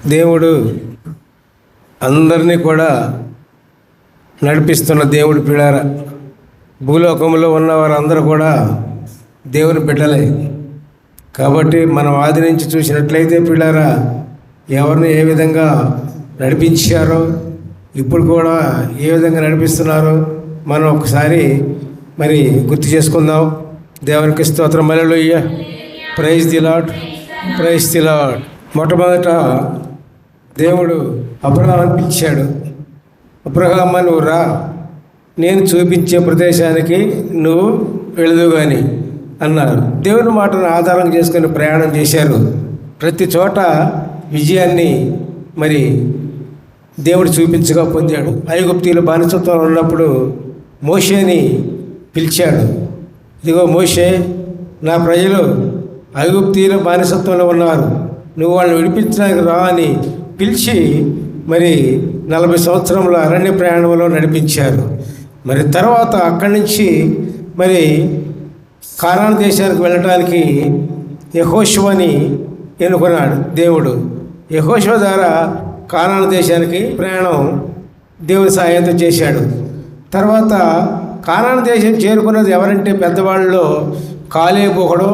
దేవుడు అందరినీ కూడా నడిపిస్తున్న దేవుడు పిల్లారా. భూలోకంలో ఉన్న వారందరూ కూడా దేవుని బిడ్డలే. కాబట్టి మనం ఆది నుంచి చూసినట్లయితే పిల్లారా, ఎవరిని ఏ విధంగా నడిపించారో, ఇప్పుడు కూడా ఏ విధంగా నడిపిస్తున్నారో మనం ఒకసారి మరి గుర్తు చేసుకుందాం. దేవునికి స్తోత్రం. హల్లెలూయా. Praise the Lord, praise the Lord. మొట్టమొదట దేవుడు అబ్రహాముని పిలిచాడు. అబ్రహామా, నువ్వు రా, నేను చూపించే ప్రదేశానికి నువ్వు వెళుదు కానీ అన్నారు. దేవుని మాటను ఆధారం చేసుకొని ప్రయాణం చేశారు. ప్రతి చోట విజయాన్ని మరి దేవుడు చూపించగా పొందాడు. ఐగుప్తీయుల బానిసత్వంలో ఉన్నప్పుడు మోషేని పిలిచాడు. ఇదిగో మోషే, నా ప్రజలు ఐగుప్తీయుల బానిసత్వంలో ఉన్నారు, నువ్వు వాళ్ళని విడిపించడానికి రా అని పిలిచి మరి 40 సంవత్సరముల అరణ్య ప్రయాణంలో నడిపించారు. మరి తర్వాత అక్కడి నుంచి మరి కానాను దేశానికి వెళ్ళడానికి యెహోషువని ఎన్నుకున్నాడు దేవుడు. యెహోషువ ద్వారా కానాను దేశానికి ప్రయాణం దేవుని సహాయంతో చేశాడు. తర్వాత కానాను దేశం చేరుకున్నది ఎవరంటే పెద్దవాళ్ళలో కాలేబు ఒకడు,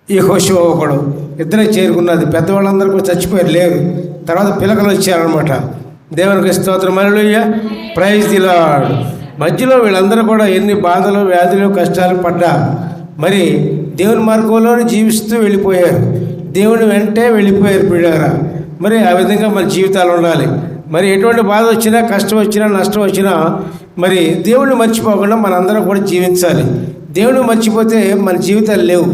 యెహోషువ ఒకడు, ఇద్దరే చేరుకున్నది. పెద్దవాళ్ళందరూ కూడా చచ్చిపోయారు, లేరు. తర్వాత పిల్లకలు వచ్చారనమాట. దేవునికి స్తోత్రం. హల్లెలూయా. Praise the Lord. మధ్యలో వీళ్ళందరూ కూడా ఎన్ని బాధలు, వ్యాధులు, కష్టాలు పడ్డా మరి దేవుని మార్గంలోనే జీవిస్తూ వెళ్ళిపోయారు. దేవుని వెంటే వెళ్ళిపోయారు పిల్లారా. మరి ఆ విధంగా మన జీవితాలు ఉండాలి. మరి ఎటువంటి బాధ వచ్చినా, కష్టం వచ్చినా, నష్టం వచ్చినా మరి దేవుడిని మర్చిపోకుండా మనందరం కూడా జీవించాలి. దేవుడిని మర్చిపోతే మన జీవితాలు లేవు.